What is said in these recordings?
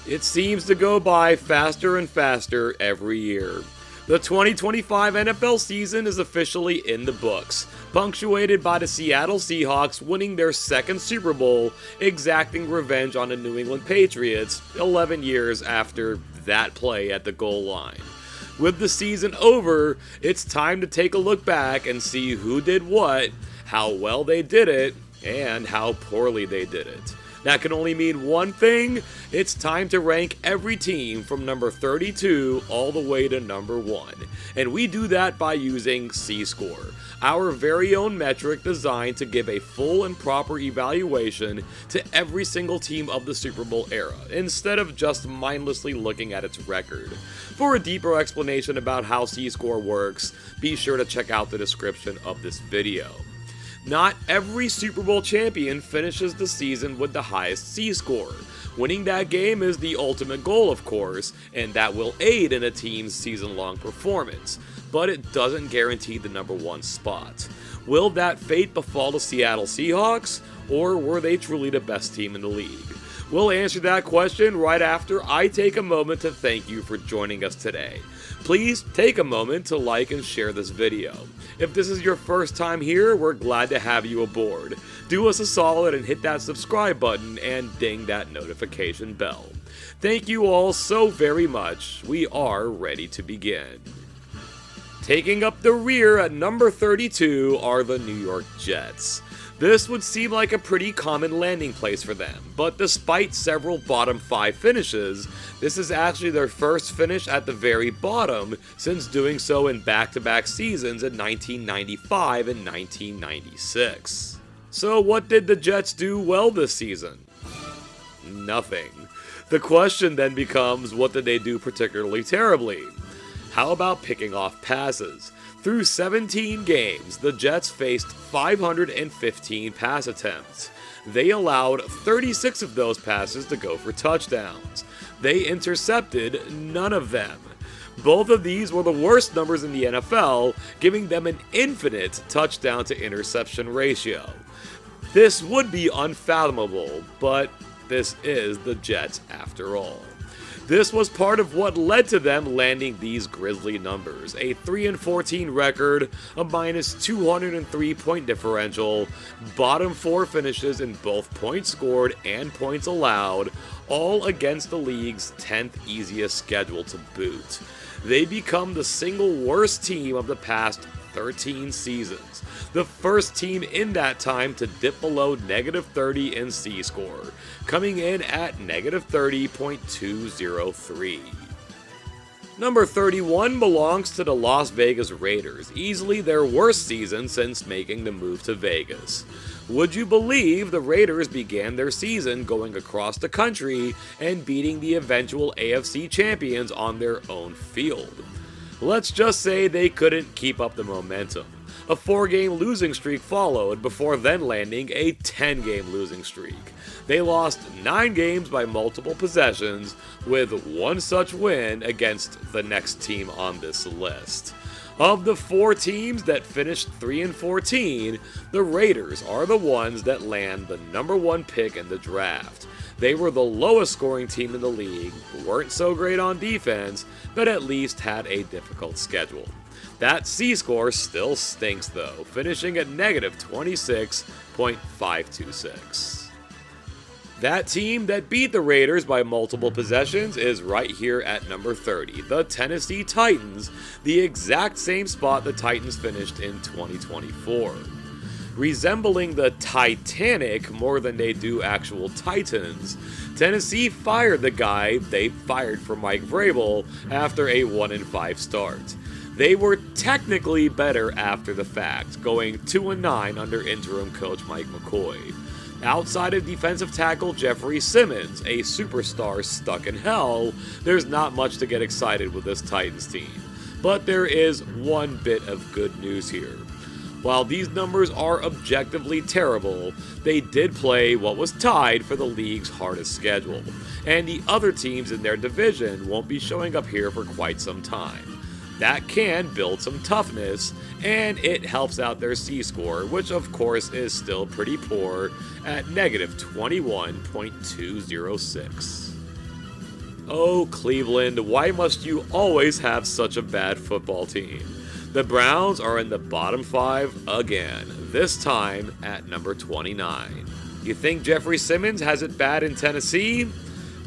It seems to go by faster and faster every year. The 2025 NFL season is officially in the books, punctuated by the Seattle Seahawks winning their second Super Bowl, exacting revenge on the New England Patriots 11 years after that play at the goal line. With the season over, it's time to take a look back and see who did what, how well they did it, and how poorly they did it. That can only mean one thing: it's time to rank every team from number 32 all the way to number 1. And we do that by using C-Score, our very own metric designed to give a full and proper evaluation to every single team of the Super Bowl era, instead of just mindlessly looking at its record. For a deeper explanation about how C-Score works, be sure to check out the description of this video. Not every Super Bowl champion finishes the season with the highest C-score. Winning that game is the ultimate goal, of course, and that will aid in a team's season-long performance, but it doesn't guarantee the number 1 spot. Will that fate befall the Seattle Seahawks, or were they truly the best team in the league? We'll answer that question right after I take a moment to thank you for joining us today. Please take a moment to like and share this video. If this is your first time here, we're glad to have you aboard. Do us a solid and hit that subscribe button and ding that notification bell. Thank you all so very much. We are ready to begin. Taking up the rear at number 32 are the New York Jets. This would seem like a pretty common landing place for them, but despite several bottom 5 finishes, this is actually their first finish at the very bottom since doing so in back-to-back seasons in 1995 and 1996. So what did the Jets do well this season? Nothing. The question then becomes, what did they do particularly terribly? How about picking off passes? Through 17 games, the Jets faced 515 pass attempts. They allowed 36 of those passes to go for touchdowns. They intercepted none of them. Both of these were the worst numbers in the NFL, giving them an infinite touchdown to interception ratio. This would be unfathomable, but this is the Jets after all. This was part of what led to them landing these grisly numbers: a 3-14 record, a minus 203 point differential, bottom 4 finishes in both points scored and points allowed, all against the league's 10th easiest schedule to boot. They become the single worst team of the past 13 seasons, the first team in that time to dip below negative 30 in C-score, coming in at negative 30.203. Number 31 belongs to the Las Vegas Raiders, easily their worst season since making the move to Vegas. Would you believe the Raiders began their season going across the country and beating the eventual AFC champions on their own field? Let's just say they couldn't keep up the momentum. A 4-game losing streak followed before then landing a 10-game losing streak. They lost 9 games by multiple possessions, with one such win against the next team on this list. Of the 4 teams that finished 3-14, the Raiders are the ones that land the number 1 pick in the draft. They were the lowest scoring team in the league, weren't so great on defense, but at least had a difficult schedule. That C-score still stinks though, finishing at negative 26.526. That team that beat the Raiders by multiple possessions is right here at number 30, the Tennessee Titans, the exact same spot the Titans finished in 2024. Resembling the Titanic more than they do actual Titans, Tennessee fired the guy they fired for Mike Vrabel after a 1-5 start. They were technically better after the fact, going 2-9 under interim coach Mike McCoy. Outside of defensive tackle Jeffrey Simmons, a superstar stuck in hell, there's not much to get excited with this Titans team. But there is one bit of good news here. While these numbers are objectively terrible, they did play what was tied for the league's hardest schedule, and the other teams in their division won't be showing up here for quite some time. That can build some toughness, and it helps out their C-score, which of course is still pretty poor at negative 21.206. Oh, Cleveland, why must you always have such a bad football team? The Browns are in the bottom 5 again, this time at number 29. You think Jeffrey Simmons has it bad in Tennessee?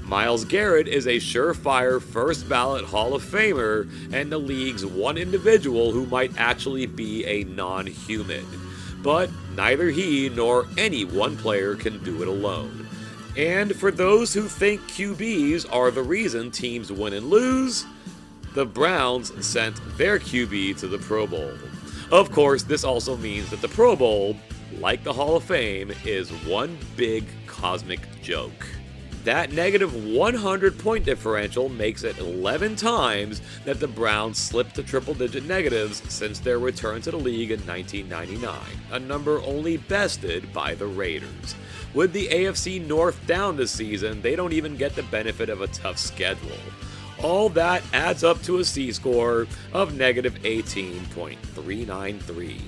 Myles Garrett is a surefire first ballot Hall of Famer and the league's one individual who might actually be a non-human. But neither he nor any one player can do it alone. And for those who think QBs are the reason teams win and lose, the Browns sent their QB to the Pro Bowl. Of course, this also means that the Pro Bowl, like the Hall of Fame, is one big cosmic joke. That negative 100 point differential makes it 11 times that the Browns slipped to triple-digit negatives since their return to the league in 1999, a number only bested by the Raiders. With the AFC North down this season, they don't even get the benefit of a tough schedule. All that adds up to a C-score of negative 18.393.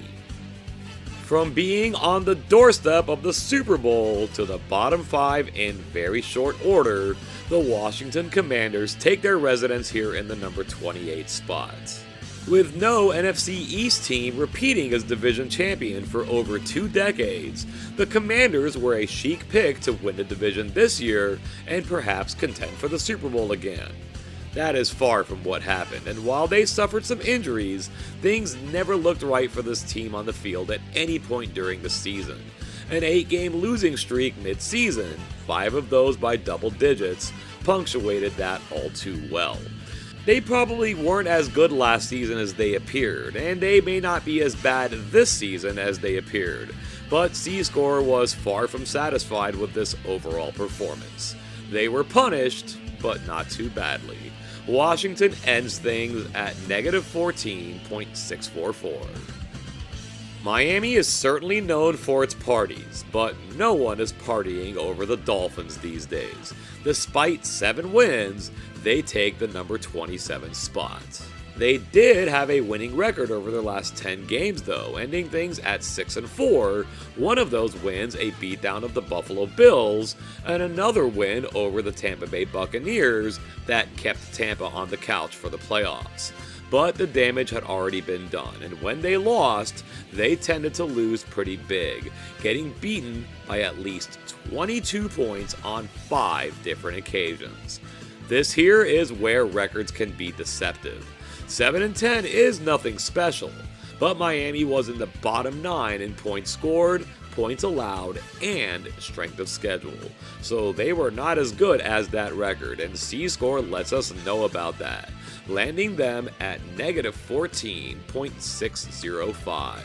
From being on the doorstep of the Super Bowl to the bottom 5 in very short order, the Washington Commanders take their residence here in the number 28 spot. With no NFC East team repeating as division champion for over 2 decades, the Commanders were a chic pick to win the division this year and perhaps contend for the Super Bowl again. That is far from what happened, and while they suffered some injuries, things never looked right for this team on the field at any point during the season. An 8-game losing streak mid-season, 5 of those by double digits, punctuated that all too well. They probably weren't as good last season as they appeared, and they may not be as bad this season as they appeared, but C-Score was far from satisfied with this overall performance. They were punished, but not too badly. Washington ends things at negative 14.644. Miami is certainly known for its parties, but no one is partying over the Dolphins these days. Despite 7 wins, they take the number 27 spot. They did have a winning record over their last 10 games though, ending things at 6-4, one of those wins a beatdown of the Buffalo Bills, and another win over the Tampa Bay Buccaneers that kept Tampa on the couch for the playoffs. But the damage had already been done, and when they lost, they tended to lose pretty big, getting beaten by at least 22 points on 5 different occasions. This here is where records can be deceptive. 7-10 is nothing special, but Miami was in the bottom 9 in points scored, points allowed, and strength of schedule, so they were not as good as that record, and C-Score lets us know about that, landing them at negative 14.605.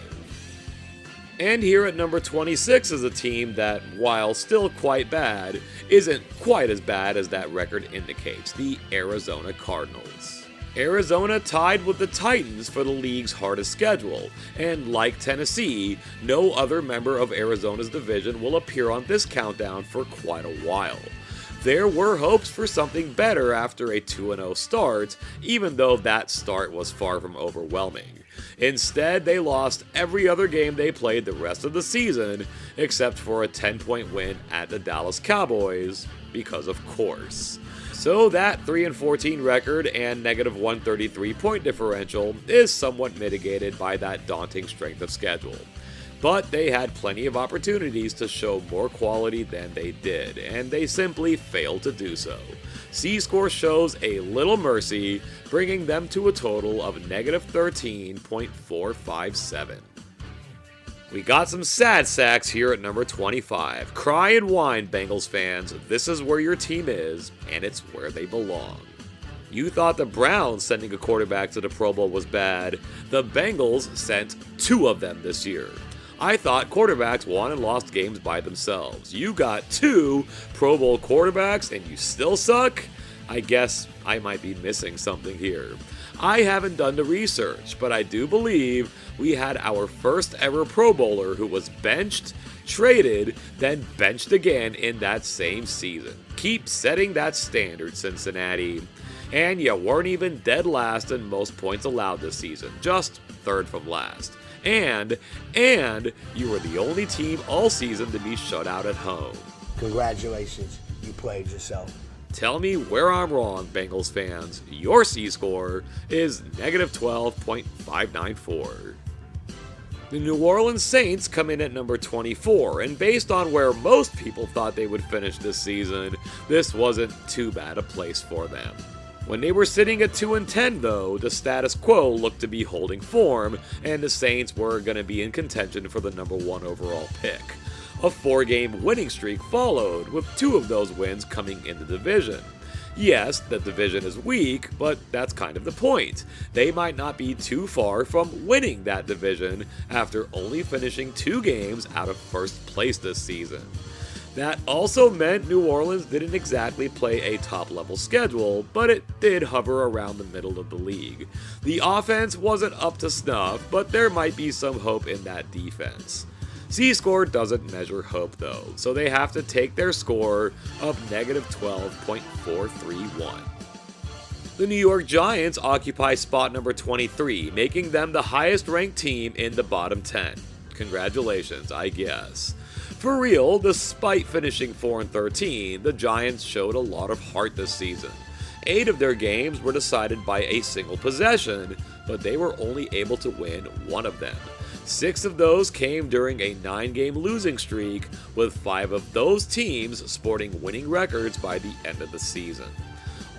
And here at number 26 is a team that, while still quite bad, isn't quite as bad as that record indicates, the Arizona Cardinals. Arizona tied with the Titans for the league's hardest schedule, and like Tennessee, no other member of Arizona's division will appear on this countdown for quite a while. There were hopes for something better after a 2-0 start, even though that start was far from overwhelming. Instead, they lost every other game they played the rest of the season, except for a 10-point win at the Dallas Cowboys, because of course. So that 3-14 record and negative 133 point differential is somewhat mitigated by that daunting strength of schedule. But they had plenty of opportunities to show more quality than they did, and they simply failed to do so. C-Score shows a little mercy, bringing them to a total of negative 13.457. We got some sad sacks here at number 25. Cry and whine, Bengals fans. This is where your team is, and it's where they belong. You thought the Browns sending a quarterback to the Pro Bowl was bad. The Bengals sent 2 of them this year. I thought quarterbacks won and lost games by themselves. You got 2 Pro Bowl quarterbacks and you still suck? I guess I might be missing something here. I haven't done the research, but I do believe we had our first ever Pro Bowler who was benched, traded, then benched again in that same season. Keep setting that standard, Cincinnati. And you weren't even dead last in most points allowed this season, just 3rd from last. And you were the only team all season to be shut out at home. Congratulations, you played yourself. Tell me where I'm wrong, Bengals fans. Your C-score is negative 12.594. The New Orleans Saints come in at number 24, and based on where most people thought they would finish this season, this wasn't too bad a place for them. When they were sitting at 2-10 though, the status quo looked to be holding form, and the Saints were going to be in contention for the number 1 overall pick. A 4-game winning streak followed, with 2 of those wins coming in the division. Yes, the division is weak, but that's kind of the point. They might not be too far from winning that division after only finishing 2 games out of first place this season. That also meant New Orleans didn't exactly play a top-level schedule, but it did hover around the middle of the league. The offense wasn't up to snuff, but there might be some hope in that defense. C-score doesn't measure hope though, so they have to take their score of negative 12.431. The New York Giants occupy spot number 23, making them the highest ranked team in the bottom 10. Congratulations, I guess. For real, despite finishing 4-13, the Giants showed a lot of heart this season. 8 of their games were decided by a single possession, but they were only able to win 1 of them. 6 of those came during a 9-game losing streak, with 5 of those teams sporting winning records by the end of the season.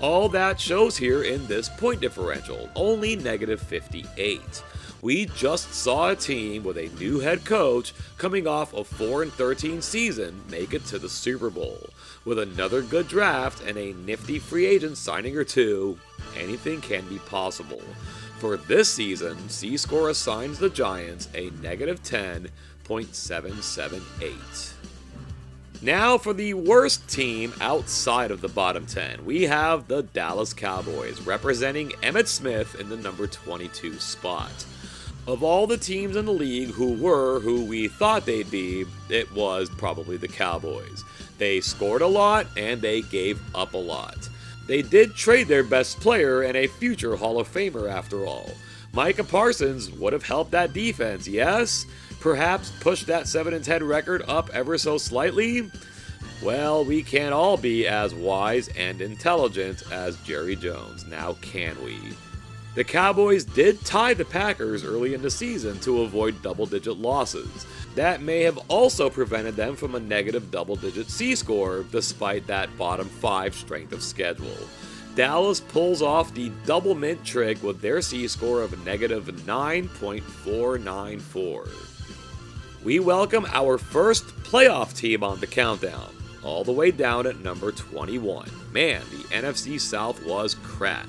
All that shows here in this point differential, only negative 58. We just saw a team with a new head coach coming off a 4-13 season make it to the Super Bowl. With another good draft and a nifty free agent signing or 2, anything can be possible. For this season, C-score assigns the Giants a negative 10.778. Now for the worst team outside of the bottom 10, we have the Dallas Cowboys, representing Emmitt Smith in the number 22 spot. Of all the teams in the league who we thought they'd be, it was probably the Cowboys. They scored a lot and they gave up a lot. They did trade their best player and a future Hall of Famer after all. Micah Parsons would have helped that defense, yes? Perhaps push that 7-10 record up ever so slightly? Well, we can't all be as wise and intelligent as Jerry Jones, now can we? The Cowboys did tie the Packers early in the season to avoid double-digit losses. That may have also prevented them from a negative double-digit C-score despite that bottom 5 strength of schedule. Dallas pulls off the double mint trick with their C-score of negative 9.494. We welcome our first playoff team on the countdown, all the way down at number 21. Man, the NFC South was crap.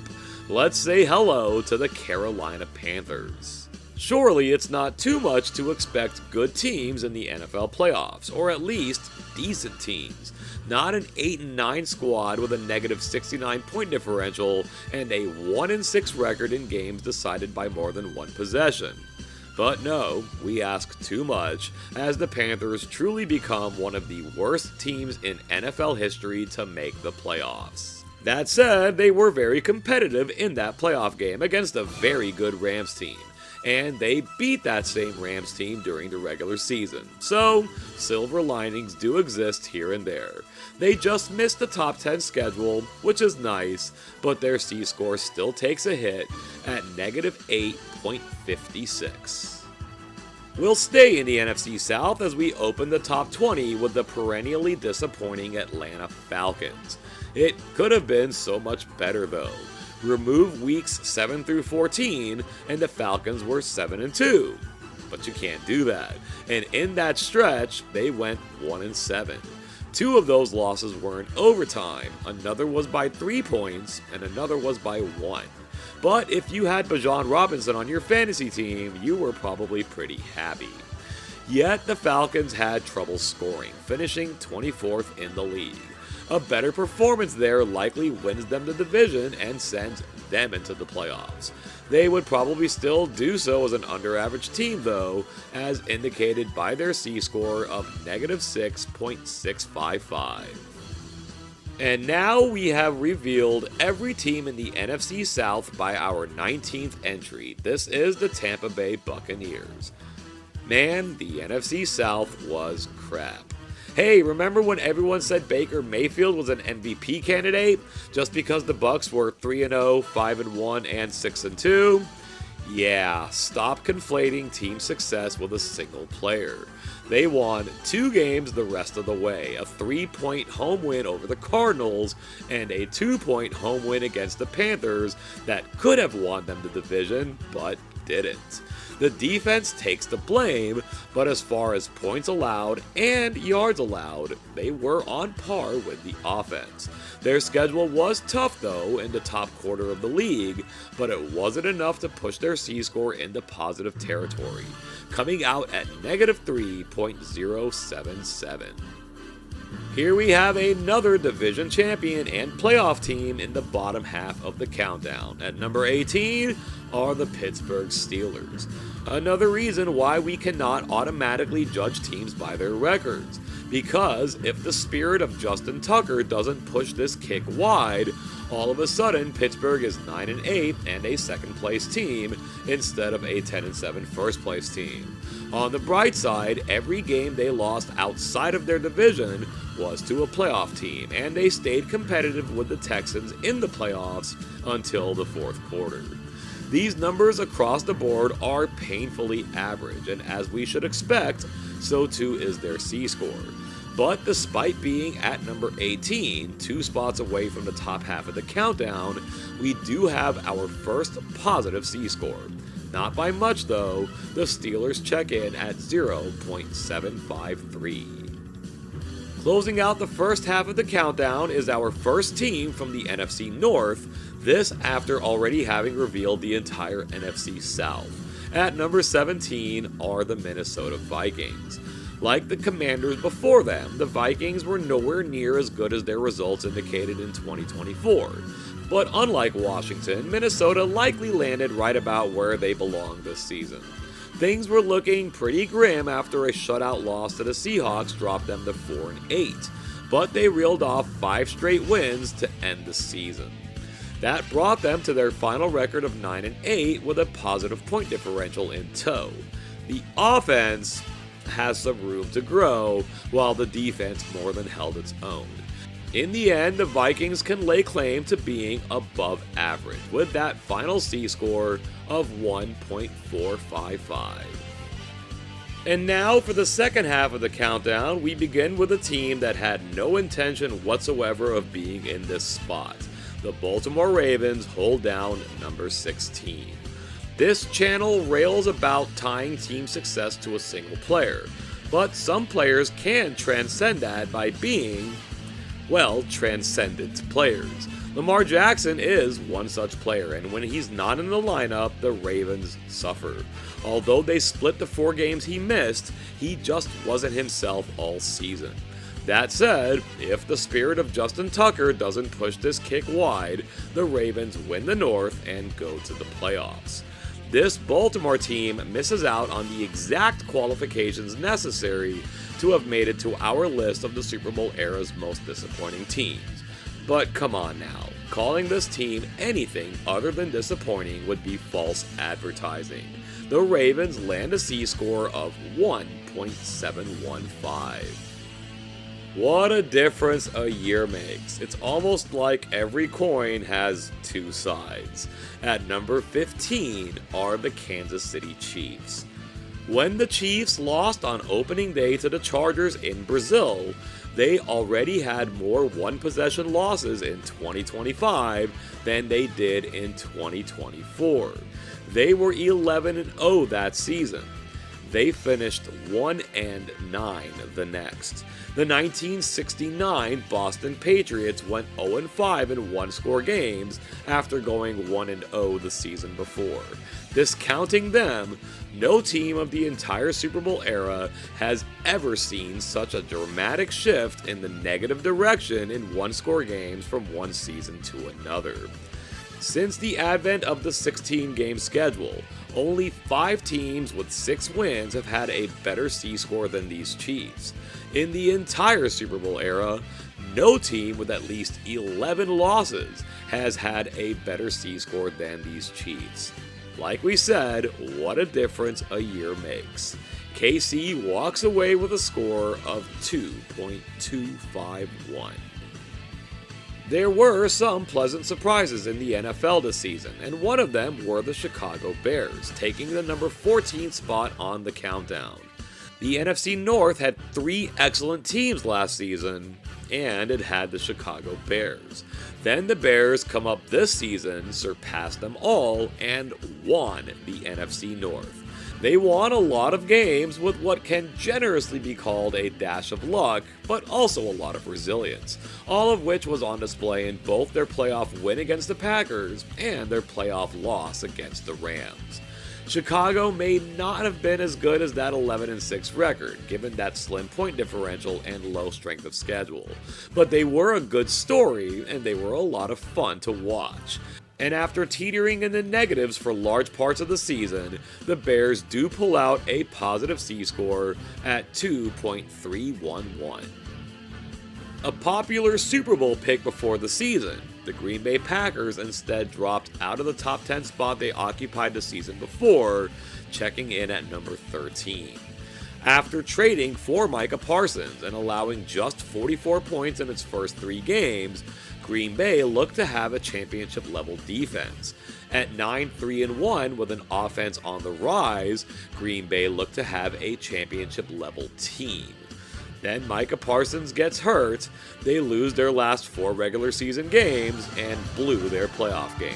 Let's say hello to the Carolina Panthers. Surely it's not too much to expect good teams in the NFL playoffs, or at least decent teams. Not an 8-9 squad with a negative 69 point differential and a 1-6 record in games decided by more than 1 possession. But no, we ask too much, as the Panthers truly become one of the worst teams in NFL history to make the playoffs. That said, they were very competitive in that playoff game against a very good Rams team, and they beat that same Rams team during the regular season. So, silver linings do exist here and there. They just missed the top 10 schedule, which is nice, but their C-score still takes a hit at negative 8.56. We'll stay in the NFC South as we open the top 20 with the perennially disappointing Atlanta Falcons. It could have been so much better though. Remove weeks 7 through 14 and the Falcons were 7-2. But you can't do that. And in that stretch, they went 1-7. 2 of those losses were in overtime, another was by 3 points, and another was by 1. But if you had Bijan Robinson on your fantasy team, you were probably pretty happy. Yet the Falcons had trouble scoring, finishing 24th in the league. A better performance there likely wins them the division and sends them into the playoffs. They would probably still do so as an under-average team though, as indicated by their C-score of negative 6.655. And now we have revealed every team in the NFC South by our 19th entry. This is the Tampa Bay Buccaneers. Man, the NFC South was crap. Hey, remember when everyone said Baker Mayfield was an MVP candidate just because the Bucs were 3-0, 5-1, and 6-2? Yeah, stop conflating team success with a single player. They won 2 games the rest of the way, a 3-point home win over the Cardinals and a 2-point home win against the Panthers that could have won them the division, but didn't. The defense takes the blame, but as far as points allowed and yards allowed, they were on par with the offense. Their schedule was tough though in the top quarter of the league, but it wasn't enough to push their C-score into positive territory, coming out at -3.077. Here we have another division champion and playoff team in the bottom half of the countdown. At number 18 are the Pittsburgh Steelers. Another reason why we cannot automatically judge teams by their records. Because if the spirit of Justin Tucker doesn't push this kick wide, all of a sudden Pittsburgh is 9-8 and a second place team instead of a 10-7 first place team. On the bright side, every game they lost outside of their division was to a playoff team, and they stayed competitive with the Texans in the playoffs until the fourth quarter. These numbers across the board are painfully average, and as we should expect, so too is their C-score. But despite being at number 18, 2 spots away from the top half of the countdown, we do have our first positive C-score. Not by much though, the Steelers check in at 0.753. Closing out the first half of the countdown is our first team from the NFC North, this after already having revealed the entire NFC South. At number 17 are the Minnesota Vikings. Like the Commanders before them, the Vikings were nowhere near as good as their results indicated in 2024. But unlike Washington, Minnesota likely landed right about where they belong this season. Things were looking pretty grim after a shutout loss to the Seahawks dropped them to 4-8, but they reeled off 5 straight wins to end the season. That brought them to their final record of 9-8 with a positive point differential in tow. The offense has some room to grow, while the defense more than held its own. In the end, the Vikings can lay claim to being above average, with that final C-score of 1.455. And now for the second half of the countdown, we begin with a team that had no intention whatsoever of being in this spot. The Baltimore Ravens hold down number 16. This channel rails about tying team success to a single player, but some players can transcend that by being, well, transcendent players. Lamar Jackson is one such player, and when he's not in the lineup, the Ravens suffer. Although they split the 4 games he missed, he just wasn't himself all season. That said, if the spirit of Justin Tucker doesn't push this kick wide, the Ravens win the North and go to the playoffs. This Baltimore team misses out on the exact qualifications necessary to have made it to our list of the Super Bowl era's most disappointing teams. But come on now, calling this team anything other than disappointing would be false advertising. The Ravens land a C-score of 1.715. What a difference a year makes. It's almost like every coin has 2 sides. At number 15 are the Kansas City Chiefs. When the Chiefs lost on opening day to the Chargers in Brazil, they already had more one-possession losses in 2025 than they did in 2024. They were 11-0 that season. They finished 1-9 the next. The 1969 Boston Patriots went 0-5 in one-score games after going 1-0 the season before. Discounting them, no team of the entire Super Bowl era has ever seen such a dramatic shift in the negative direction in one-score games from one season to another. Since the advent of the 16-game schedule, only 5 teams with 6 wins have had a better C-score than these Chiefs. In the entire Super Bowl era, no team with at least 11 losses has had a better C-score than these Chiefs. Like we said, what a difference a year makes. KC walks away with a score of 2.251. There were some pleasant surprises in the NFL this season, and one of them were the Chicago Bears, taking the number 14 spot on the countdown. The NFC North had 3 excellent teams last season, and it had the Chicago Bears. Then the Bears come up this season, surpassed them all, and won the NFC North. They won a lot of games with what can generously be called a dash of luck, but also a lot of resilience, all of which was on display in both their playoff win against the Packers and their playoff loss against the Rams. Chicago may not have been as good as that 11-6 record, given that slim point differential and low strength of schedule, but they were a good story and they were a lot of fun to watch. And after teetering in the negatives for large parts of the season, the Bears do pull out a positive C-score at 2.311. A popular Super Bowl pick before the season, the Green Bay Packers instead dropped out of the top 10 spot they occupied the season before, checking in at number 13. After trading for Micah Parsons and allowing just 44 points in its first 3 games, Green Bay looked to have a championship-level defense. At 9-3-1 with an offense on the rise, Green Bay looked to have a championship-level team. Then Micah Parsons gets hurt, they lose their last 4 regular season games, and blew their playoff game.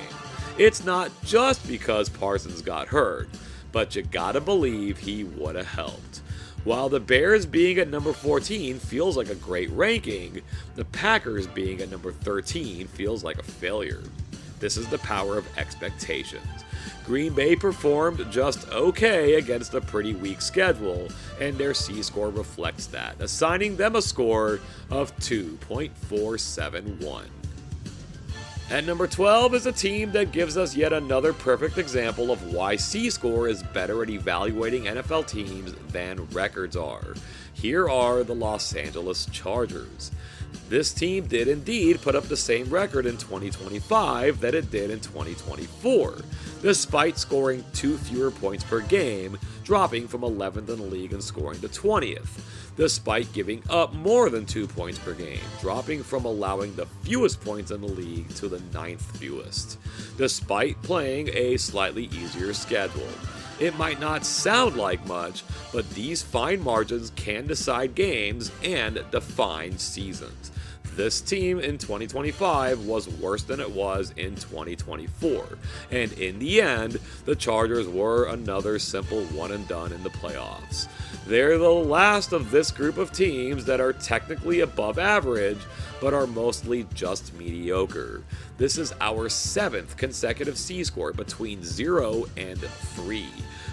It's not just because Parsons got hurt, but you gotta believe he would have helped. While the Bears being at number 14 feels like a great ranking, the Packers being at number 13 feels like a failure. This is the power of expectations. Green Bay performed just okay against a pretty weak schedule, and their C-score reflects that, assigning them a score of 2.471. At number 12 is a team that gives us yet another perfect example of why C-score is better at evaluating NFL teams than records are. Here are the Los Angeles Chargers. This team did indeed put up the same record in 2025 that it did in 2024, despite scoring 2 fewer points per game, dropping from 11th in the league and scoring the 20th, despite giving up more than 2 points per game, dropping from allowing the fewest points in the league to the 9th fewest, despite playing a slightly easier schedule. It might not sound like much, but these fine margins can decide games and define seasons. This team in 2025 was worse than it was in 2024, and in the end, the Chargers were another simple one and done in the playoffs. They're the last of this group of teams that are technically above average, but are mostly just mediocre. This is our 7th consecutive C-score between 0 and 3,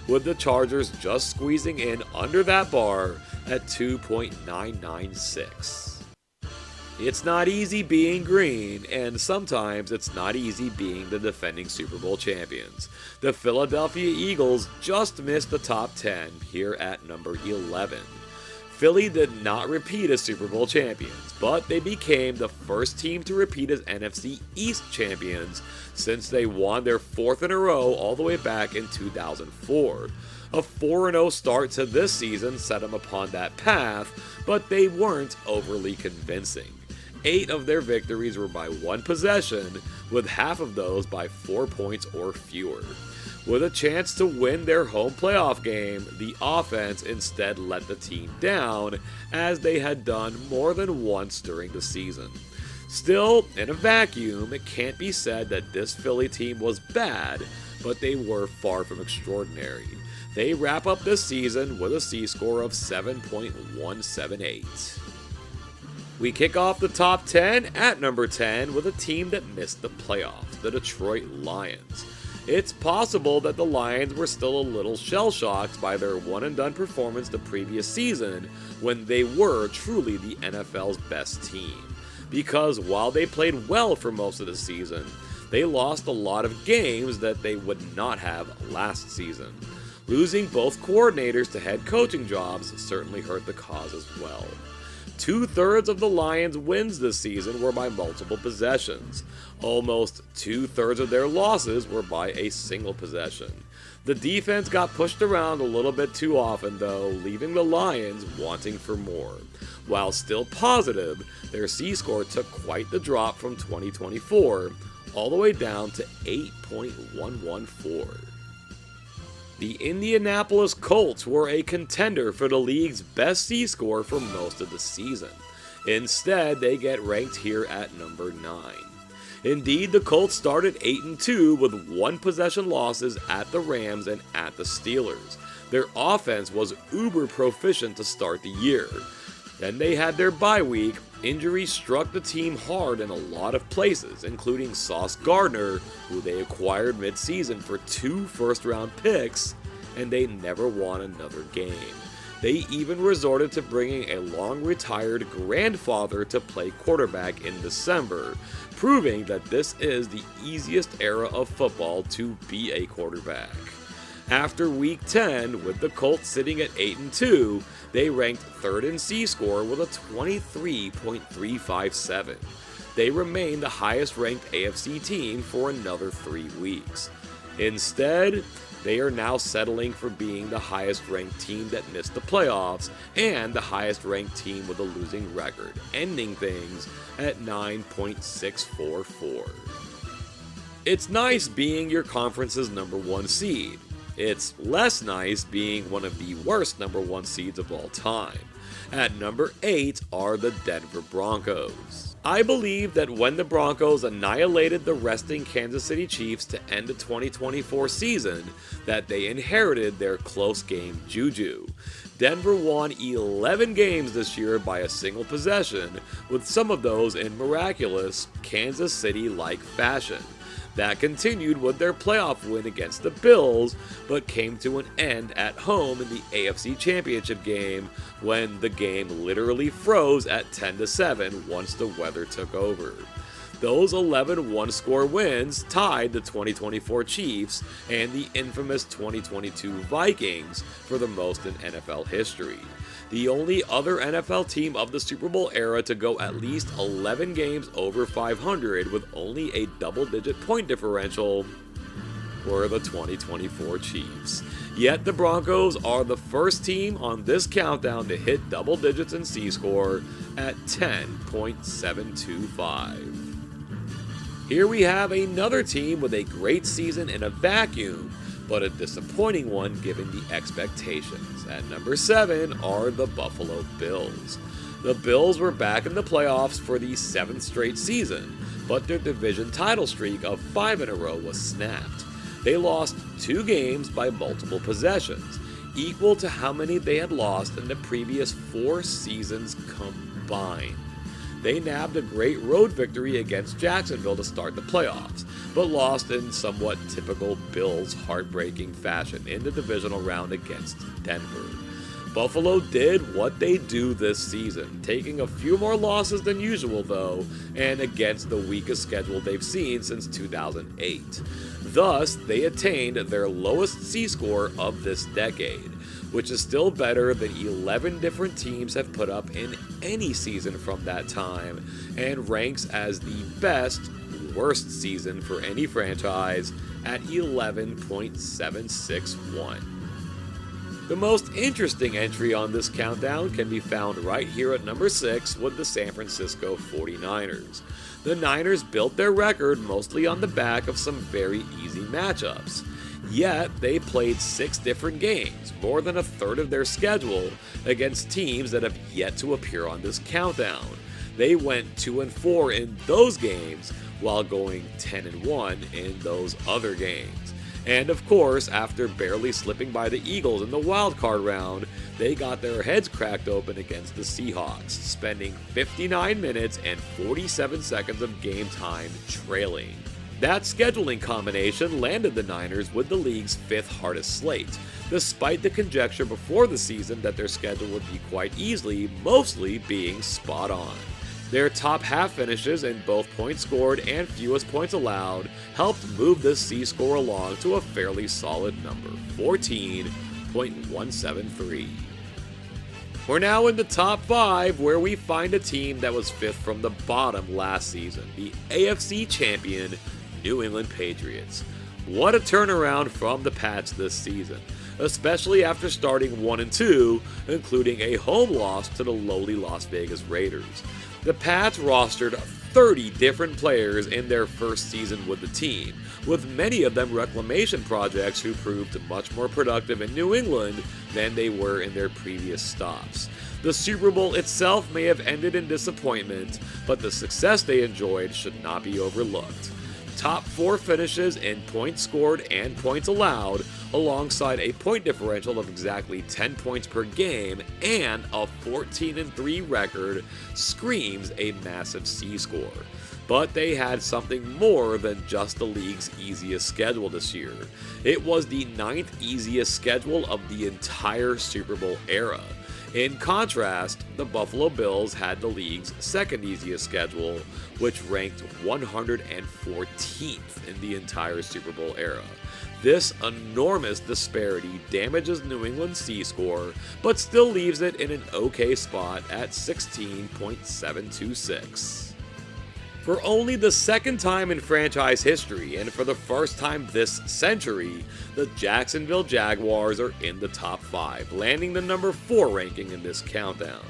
with the Chargers just squeezing in under that bar at 2.996. It's not easy being green, and sometimes it's not easy being the defending Super Bowl champions. The Philadelphia Eagles just missed the top 10 here at number 11. Philly did not repeat as Super Bowl champions, but they became the first team to repeat as NFC East champions since they won their 4th in a row all the way back in 2004. A 4-0 start to this season set them upon that path, but they weren't overly convincing. 8 of their victories were by 1 possession, with half of those by 4 points or fewer. With a chance to win their home playoff game, the offense instead let the team down, as they had done more than once during the season. Still, in a vacuum, it can't be said that this Philly team was bad, but they were far from extraordinary. They wrap up this season with a C-score of 7.178. We kick off the top 10 at number 10 with a team that missed the playoffs, the Detroit Lions. It's possible that the Lions were still a little shell-shocked by their one-and-done performance the previous season when they were truly the NFL's best team. Because while they played well for most of the season, they lost a lot of games that they would not have last season. Losing both coordinators to head coaching jobs certainly hurt the cause as well. 2/3 of the Lions' wins this season were by multiple possessions. Almost 2/3 of their losses were by a single possession. The defense got pushed around a little bit too often though, leaving the Lions wanting for more. While still positive, their C-score took quite the drop from 2024, all the way down to 8.114. The Indianapolis Colts were a contender for the league's best C-score for most of the season. Instead, they get ranked here at number 9. Indeed, the Colts started 8-2 with one possession losses at the Rams and at the Steelers. Their offense was uber proficient to start the year. Then they had their bye week. Injuries struck the team hard in a lot of places, including Sauce Gardner, who they acquired mid-season for 2 first-round picks, and they never won another game. They even resorted to bringing a long-retired grandfather to play quarterback in December, proving that this is the easiest era of football to be a quarterback. After Week 10, with the Colts sitting at 8-2, they ranked 3rd in C-score with a 23.357. They remain the highest-ranked AFC team for another 3 weeks. Instead, they are now settling for being the highest-ranked team that missed the playoffs and the highest-ranked team with a losing record, ending things at 9.644. It's nice being your conference's number 1 seed. It's less nice being one of the worst number 1 seeds of all time. At number 8 are the Denver Broncos. I believe that when the Broncos annihilated the resting Kansas City Chiefs to end the 2024 season, that they inherited their close game juju. Denver won 11 games this year by a single possession, with some of those in miraculous Kansas City-like fashion. That continued with their playoff win against the Bills, but came to an end at home in the AFC Championship game when the game literally froze at 10-7 once the weather took over. Those 11 one-score wins tied the 2024 Chiefs and the infamous 2022 Vikings for the most in NFL history. The only other NFL team of the Super Bowl era to go at least 11 games over 500 with only a double-digit point differential were the 2024 Chiefs. Yet the Broncos are the first team on this countdown to hit double digits in C-score at 10.725. Here we have another team with a great season in a vacuum, but a disappointing one given the expectations. At number 7 are the Buffalo Bills. The Bills were back in the playoffs for the 7th straight season, but their division title streak of 5 in a row was snapped. They lost 2 games by multiple possessions, equal to how many they had lost in the previous 4 seasons combined. They nabbed a great road victory against Jacksonville to start the playoffs, but lost in somewhat typical Bills heartbreaking fashion in the divisional round against Denver. Buffalo did what they do this season, taking a few more losses than usual though, and against the weakest schedule they've seen since 2008. Thus, they attained their lowest C-score of this decade, which is still better than 11 different teams have put up in any season from that time, and ranks as the best worst season for any franchise at 11.761. The most interesting entry on this countdown can be found right here at number 6 with the San Francisco 49ers. The Niners built their record mostly on the back of some very easy matchups. Yet, they played 6 different games, more than a third of their schedule, against teams that have yet to appear on this countdown. They went 2-4 in those games, while going 10-1 in those other games. And of course, after barely slipping by the Eagles in the wildcard round, they got their heads cracked open against the Seahawks, spending 59 minutes and 47 seconds of game time trailing. That scheduling combination landed the Niners with the league's 5th hardest slate, despite the conjecture before the season that their schedule would be quite easily, mostly being spot on. Their top half finishes in both points scored and fewest points allowed helped move this C-score along to a fairly solid number, 14.173. We're now in the top 5, where we find a team that was 5th from the bottom last season, the AFC champion New England Patriots. What a turnaround from the Pats this season, especially after starting 1-2, including a home loss to the lowly Las Vegas Raiders. The Pats rostered 30 different players in their first season with the team, with many of them reclamation projects who proved much more productive in New England than they were in their previous stops. The Super Bowl itself may have ended in disappointment, but the success they enjoyed should not be overlooked. Top 4 finishes in points scored and points allowed, alongside a point differential of exactly 10 points per game and a 14-3 record, screams a massive C-score. But they had something more than just the league's easiest schedule this year. It was the 9th easiest schedule of the entire Super Bowl era. In contrast, the Buffalo Bills had the league's 2nd easiest schedule, which ranked 114th in the entire Super Bowl era. This enormous disparity damages New England's C-score, but still leaves it in an okay spot at 16.726. For only the 2nd time in franchise history, and for the first time this century, the Jacksonville Jaguars are in the top 5, landing the number 4 ranking in this countdown.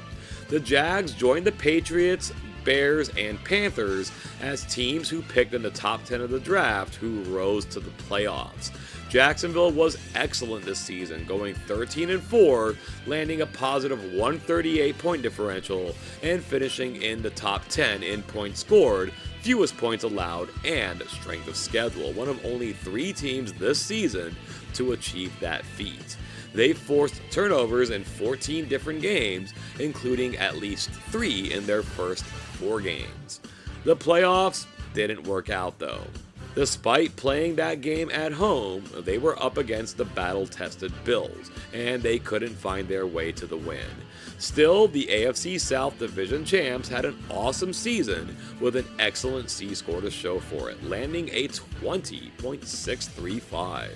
The Jags joined the Patriots, Bears, and Panthers as teams who picked in the top 10 of the draft who rose to the playoffs. Jacksonville was excellent this season, going 13-4, landing a positive 138 point differential, and finishing in the top 10 in points scored, fewest points allowed, and strength of schedule, one of only 3 teams this season to achieve that feat. They forced turnovers in 14 different games, including at least 3 in their first 4 games. The playoffs didn't work out though. Despite playing that game at home, they were up against the battle-tested Bills, and they couldn't find their way to the win. Still, the AFC South Division champs had an awesome season with an excellent C-score to show for it, landing a 20.635.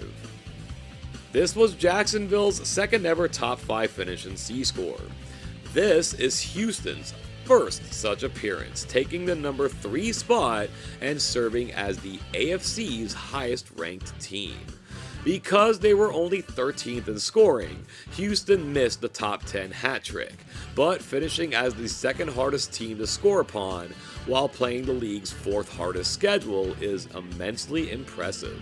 This was Jacksonville's 2nd ever top 5 finish in C-score. This is Houston's first such appearance, taking the number 3 spot and serving as the AFC's highest ranked team. Because they were only 13th in scoring, Houston missed the top 10 hat trick, but finishing as the 2nd hardest team to score upon while playing the league's 4th hardest schedule is immensely impressive.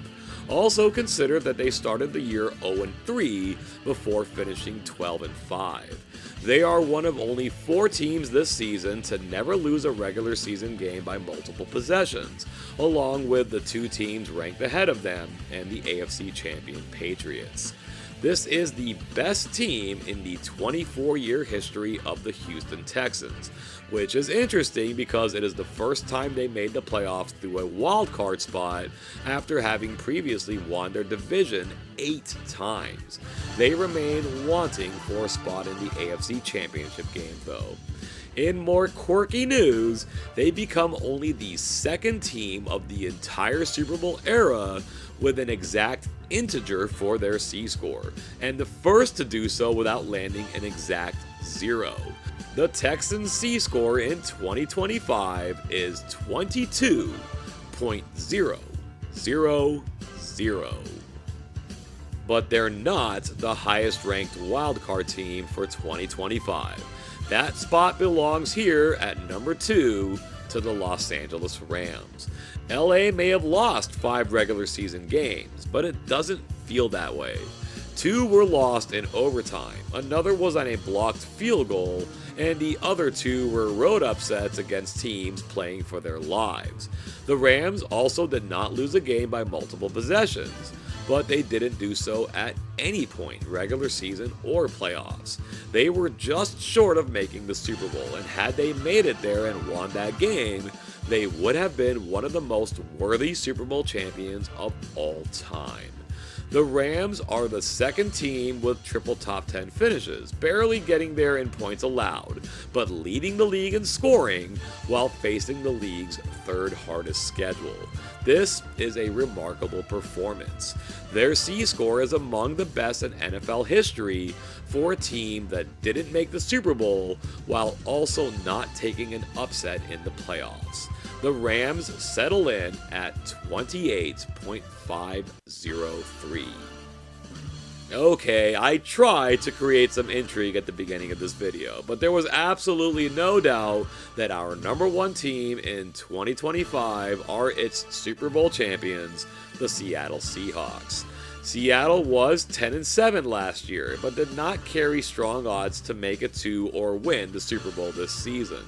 Also consider that they started the year 0-3 before finishing 12-5. They are one of only 4 teams this season to never lose a regular season game by multiple possessions, along with the 2 teams ranked ahead of them and the AFC champion Patriots. This is the best team in the 24-year history of the Houston Texans, which is interesting because it is the first time they made the playoffs through a wildcard spot after having previously won their division 8 times. They remain wanting for a spot in the AFC Championship game though. In more quirky news, they become only the 2nd team of the entire Super Bowl era with an exact integer for their C-score, and the first to do so without landing an exact 0. The Texans' C-score in 2025 is 22.000. But they're not the highest ranked wildcard team for 2025. That spot belongs here at number 2 to the Los Angeles Rams. LA may have lost 5 regular season games, but it doesn't feel that way. 2 were lost in overtime, another was on a blocked field goal, and the other 2 were road upsets against teams playing for their lives. The Rams also did not lose a game by multiple possessions, but they didn't do so at any point, regular season or playoffs. They were just short of making the Super Bowl, and had they made it there and won that game, they would have been one of the most worthy Super Bowl champions of all time. The Rams are the second team with triple top 10 finishes, barely getting there in points allowed, but leading the league in scoring while facing the league's third hardest schedule. This is a remarkable performance. Their C-score is among the best in NFL history for a team that didn't make the Super Bowl while also not taking an upset in the playoffs. The Rams settle in at 28.503. Okay, I tried to create some intrigue at the beginning of this video, but there was absolutely no doubt that our number one team in 2025 are its Super Bowl champions, the Seattle Seahawks. Seattle was 10-7 last year, but did not carry strong odds to make it to or win the Super Bowl this season.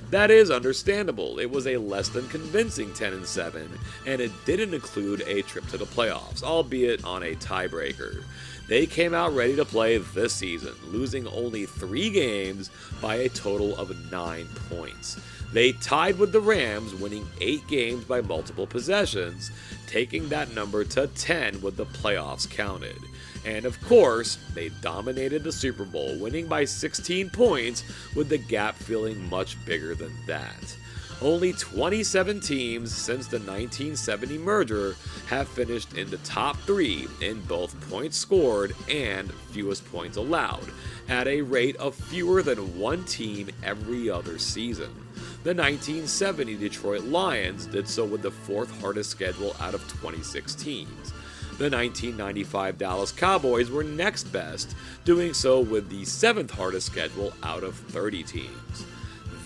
That is understandable. It was a less than convincing 10-7, and it didn't include a trip to the playoffs, albeit on a tiebreaker. They came out ready to play this season, losing only 3 games by a total of 9 points. They tied with the Rams, winning 8 games by multiple possessions, taking that number to 10 with the playoffs counted. And of course, they dominated the Super Bowl, winning by 16 points, with the gap feeling much bigger than that. Only 27 teams since the 1970 merger have finished in the top 3 in both points scored and fewest points allowed, at a rate of fewer than one team every other season. The 1970 Detroit Lions did so with the 4th hardest schedule out of 26 teams. The 1995 Dallas Cowboys were next best, doing so with the 7th hardest schedule out of 30 teams.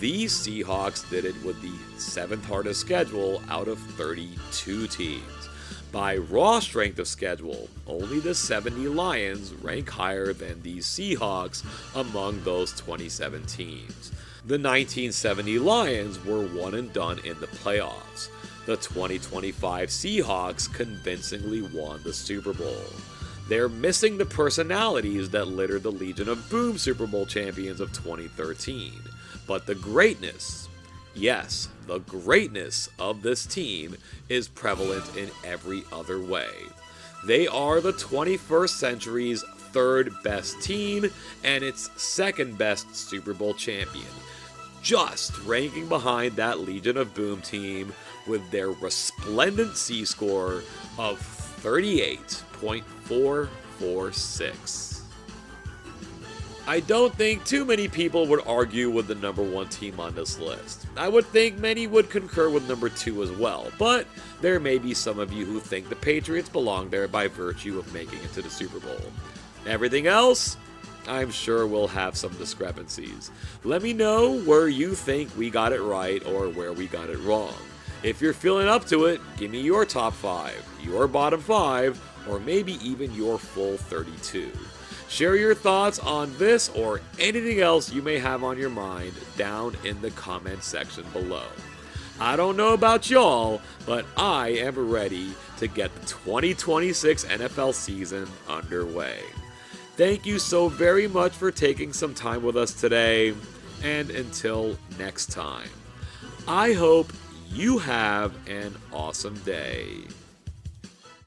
These Seahawks did it with the 7th hardest schedule out of 32 teams. By raw strength of schedule, only the 70 Lions rank higher than the Seahawks among those 27 teams. The 1970 Lions were one and done in the playoffs. The 2025 Seahawks convincingly won the Super Bowl. They're missing the personalities that littered the Legion of Boom Super Bowl champions of 2013. But the greatness, yes, the greatness of this team is prevalent in every other way. They are the 21st century's 3rd best team and its 2nd best Super Bowl champion, just ranking behind that Legion of Boom team with their resplendent C-score of 38.446. I don't think too many people would argue with the number 1 team on this list. I would think many would concur with number 2 as well, but there may be some of you who think the Patriots belong there by virtue of making it to the Super Bowl. Everything else, I'm sure we'll have some discrepancies. Let me know where you think we got it right or where we got it wrong. If you're feeling up to it, give me your top 5, your bottom 5, or maybe even your full 32. Share your thoughts on this or anything else you may have on your mind down in the comment section below. I don't know about y'all, but I am ready to get the 2026 NFL season underway. Thank you so very much for taking some time with us today, and until next time, I hope you have an awesome day.